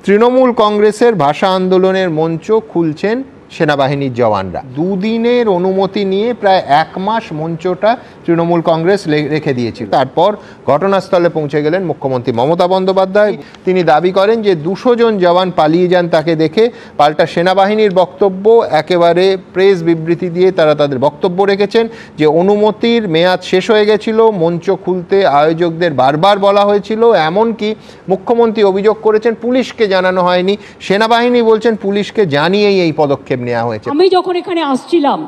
তৃণমূল কংগ্রেসের ভাষা আন্দোলনের মঞ্চ খুলছেন সেনাবাহিনীর জওয়ানরা। দুদিনের অনুমতি নিয়ে প্রায় এক মাস মঞ্চটা তৃণমূল কংগ্রেস রেখে দিয়েছিল। তারপর ঘটনাস্থলে পৌঁছে গেলেন মুখ্যমন্ত্রী মমতা বন্দ্যোপাধ্যায়। তিনি দাবি করেন যে 200 জন জওয়ান পালিয়ে যান তাকে দেখে। পাল্টা সেনাবাহিনীর বক্তব্য, একেবারে প্রেস বিবৃতি দিয়ে তারা তাদের বক্তব্য রেখেছেন যে অনুমতির মেয়াদ শেষ হয়ে গেছিল, মঞ্চ খুলতে আয়োজকদের বারবার বলা হয়েছিল। এমনকি মুখ্যমন্ত্রী অভিযোগ করেছেন পুলিশকে জানানো হয়নি। সেনাবাহিনী বলছেন পুলিশকে জানিয়েই এই পদক্ষেপ নেওয়া হয়েছে। আমি যখন এখানে আসছিলাম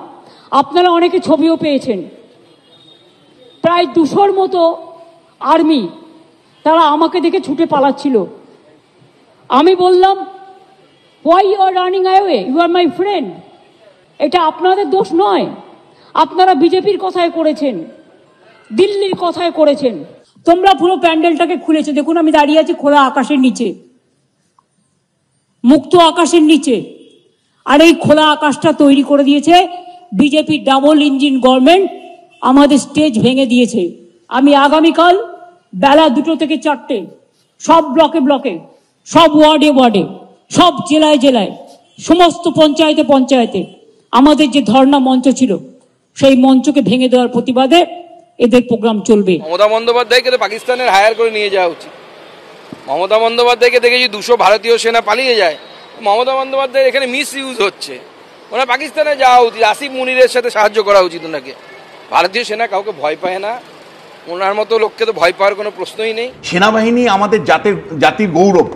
আপনারা অনেকে ছবিও পেয়েছেন, প্রায় 200-র মতো আর্মি তারা আমাকে দেখে ছুটে পালাচ্ছিল। আমি বললাম, why you are running away? You are my friend. এটা আপনাদের দোষ নয়, আপনারা বিজেপির কথায় করেছেন, দিল্লির কথায় করেছেন। তোমরা পুরো প্যান্ডেলটাকে খুলেছে, দেখুন আমি দাঁড়িয়ে আছি খোলা আকাশের নিচে, মুক্ত আকাশের নিচে। আর এই খোলা আকাশটা তৈরি করে দিয়েছে বিজেপি ডাবল ইঞ্জিন গভর্নমেন্ট, আমাদের স্টেজ ভেঙে দিয়েছে। আমি আগামীকাল বেলা 2টো থেকে 4টে সব ব্লকে ব্লকে, সব ওয়ার্ডে ওয়ার্ডে, সব জেলায় জেলায়, সমস্ত পঞ্চায়েতে পঞ্চায়েতে আমাদের যে ধর্ণা মঞ্চ ছিল সেই মঞ্চকে ভেঙে দেওয়ার প্রতিবাদে এদের প্রোগ্রাম চলবে। মমতা বন্দ্যোপাধ্যায়কে পাকিস্তানের হায়ার করে নিয়ে যাওয়া উচিত। মমতা বন্দ্যোপাধ্যায়কে দেখে যদি 200 ভারতীয় সেনা পালিয়ে যায়, মমতা বন্দ্যোপাধ্যায়ের এখানে মিস ইউজ হচ্ছে। ওনার পাকিস্তানে যাওয়া উচিত, আসিফ মুনিরের সাথে সাহায্য করা উচিত ওনাকে। ভারতীয় সেনা কাউকে ভয় পায় না, ওনার মতো লোককে তো ভয় পাওয়ার কোনো প্রশ্নই নেই। সেনাবাহিনী আমাদের জাতির গৌরব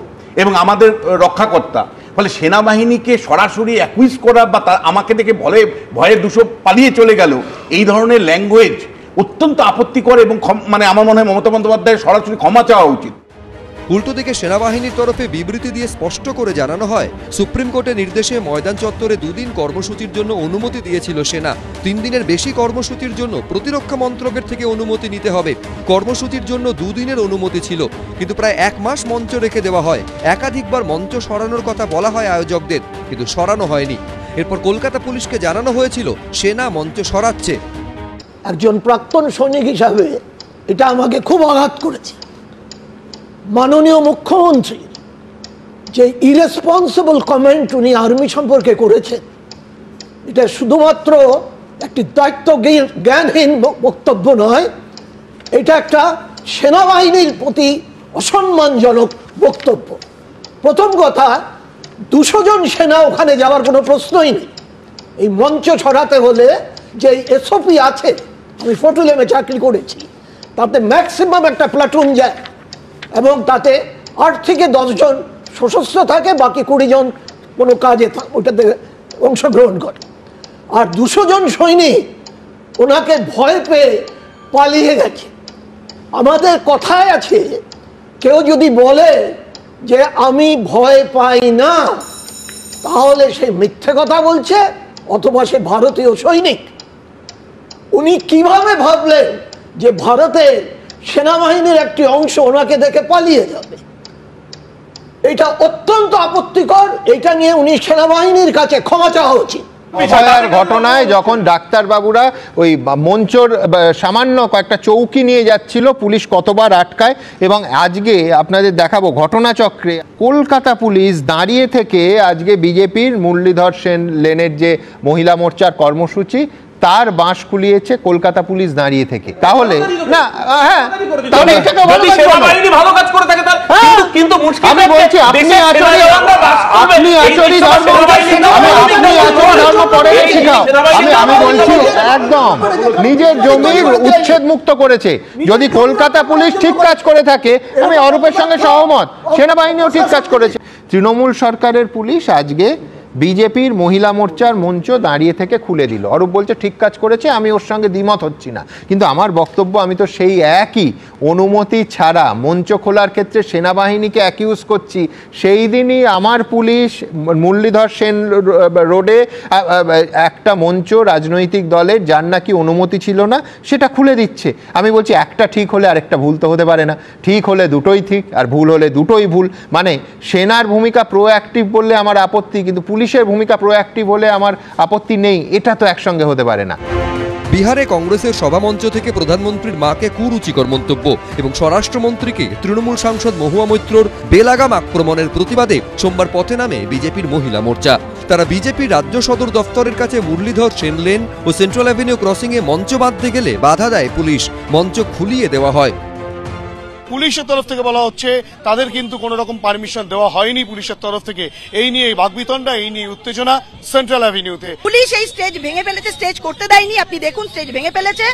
এবং আমাদের রক্ষাকর্তা। ফলে সেনাবাহিনীকে সরাসরি অ্যাকুইজ করা বা আমাকে দেখে ভয়ে 200 পালিয়ে চলে গেল, এই ধরনের ল্যাঙ্গুয়েজ অত্যন্ত আপত্তিকর এবং আমার মনে হয় মমতা বন্দ্যোপাধ্যায়ের সরাসরি ক্ষমা চাওয়া উচিত। উল্টো দিকে সেনাবাহিনীর তরফে বিবৃতি দিয়ে স্পষ্ট করে জানানো হয়, সুপ্রিম কোর্টের নির্দেশে ময়দান চত্বরে 2 দিন কর্মসূচির জন্য অনুমতি দিয়েছিল সেনা। 3 দিনের বেশি কর্মসূচির জন্য প্রতিরক্ষা মন্ত্রকের থেকে অনুমতি নিতে হবে। কর্মসূচির জন্য 2 দিনের অনুমতি ছিল, কিন্তু প্রায় 1 মাস মঞ্চ রেখে দেওয়া হয়। একাধিকবার মঞ্চ সরানোর কথা বলা হয় আয়োজকদের, কিন্তু সরানো হয়নি। এরপর কলকাতা পুলিশকে জানানো হয়েছিল সেনা মঞ্চ সরাচ্ছে। একজন প্রাক্তন সৈনিক হিসাবে এটা আমাকে খুব আঘাত করেছে। মাননীয় মুখ্যমন্ত্রী যে ইরেসপন্সিবল কমেন্ট উনি আর্মি সম্পর্কে করেছেন, এটা শুধুমাত্র একটি দায়িত্ব জ্ঞানহীন বক্তব্য নয়, এটা একটা সেনাবাহিনীর প্রতি অসম্মানজনক বক্তব্য। প্রথম কথা, 200 জন সেনা ওখানে যাওয়ার কোনো প্রশ্নই নেই। এই মঞ্চ ছড়াতে হলে যে এসওপি আছে, আমি ফটোলেমে চাকরি করেছি, তাতে ম্যাক্সিমাম একটা প্লাটুন যায় এবং তাতে 8 থেকে 10 জন সশস্ত্র থাকে, বাকি 20 জন কোনো কাজে ওটাতে অংশগ্রহণ করে। আর 200 জন সৈনিক ওনাকে ভয় পেয়ে পালিয়ে গেছে। আমাদের কথায় আছে, কেউ যদি বলে যে আমি ভয় পাই না, তাহলে সে মিথ্যে কথা বলছে অথবা সে ভারতীয় সৈনিক। উনি কিভাবে ভাবলেন যে ভারতের সেনাবাহিনীর একটি অংশ ওনাকে দেখে পালিয়ে যাবে? এটা অত্যন্ত আপত্তিকর। এটা নিয়ে উনি সেনাবাহিনীর কাছে ক্ষমা চাওয়া উচিত। ঘটনায় যখন ডাক্তারবাবুরা ওই মঞ্চর সামান্য কয়েকটা চৌকি নিয়ে যাচ্ছিল, পুলিশ কতবার আটকায়। এবং আজকে আপনাদের দেখাবো ঘটনাচক্রে কলকাতা পুলিশ দাঁড়িয়ে থেকে আজকে বিজেপির মুরলীধর সেন লেনের যে মহিলা মোর্চার কর্মসূচি, তার বাঁশ খুলিয়েছে কলকাতা পুলিশ দাঁড়িয়ে থেকে। তাহলে না, হ্যাঁ, তাহলে এটাকে সেনাবাহিনী ভালো কাজ করে থাকে। কিন্তু আমি বলছি আপনি আচরি ধর্ম পড়ে শিখাও। আমি বলছি একদম নিজের জমির উচ্ছেদ মুক্ত করেছে। যদি কলকাতা পুলিশ ঠিক কাজ করে থাকে, আমি অরূপের সঙ্গে সহমত, সেনাবাহিনীও ঠিক কাজ করেছে। তৃণমূল সরকারের পুলিশ আজকে বিজেপির মহিলা মোর্চার মঞ্চ দাঁড়িয়ে থেকে খুলে দিল। অরূপ বলছে ঠিক কাজ করেছে, আমি ওর সঙ্গে দ্বিমত হচ্ছি না। কিন্তু আমার বক্তব্য, আমি তো সেই একই অনুমতি ছাড়া মঞ্চ খোলার ক্ষেত্রে সেনাবাহিনীকে অ্যাকিউজ করছি। সেই দিনই আমার পুলিশ মুরলীধর সেন রোডে একটা মঞ্চ রাজনৈতিক দলের, যার নাকি অনুমতি ছিল না, সেটা খুলে দিচ্ছে। আমি বলছি একটা ঠিক হলে আরেকটা ভুল তো হতে পারে না। ঠিক হলে দুটোই ঠিক, আর ভুল হলে দুটোই ভুল। মানে সেনার ভূমিকা প্রোঅ্যাক্টিভ বললে আমার আপত্তি, কিন্তু পুলিশের ভূমিকা প্রোঅ্যাক্টিভ হলে আমার আপত্তি নেই। এটা তো একসঙ্গে হতে পারে না। বিহারে কংগ্রেসের সভামঞ্চ থেকে প্রধানমন্ত্রীর মাকে কুরুচিকর মন্তব্য এবং স্বরাষ্ট্রমন্ত্রীকে তৃণমূল সাংসদ মহুয়া মৈত্রর বেলাগাম আক্রমণের প্রতিবাদে সোমবার পথে নামে বিজেপির মহিলা মোর্চা। তারা বিজেপির রাজ্য সদর দফতরের কাছে মুরলীধর সেন লেন ও সেন্ট্রাল অ্যাভিনিউ ক্রসিংয়ে মঞ্চ বাঁধতে গেলে বাধা দেয় পুলিশ, মঞ্চ খুলিয়ে দেওয়া হয়। পুলিশের তরফ থেকে বলা হচ্ছে তাদের কিন্তু কোনো রকম পারমিশন দেওয়া হয়নি পুলিশের তরফ থেকে। এই নিয়ে এই বাকবিতণ্ডা, এই নিয়ে উত্তেজনা সেন্ট্রাল অ্যাভিনিউতে। পুলিশ এই স্টেজ ভেঙে ফেলেছে, স্টেজ করতে দেয়নি। আপনি দেখুন স্টেজ ভেঙে ফেলেছে।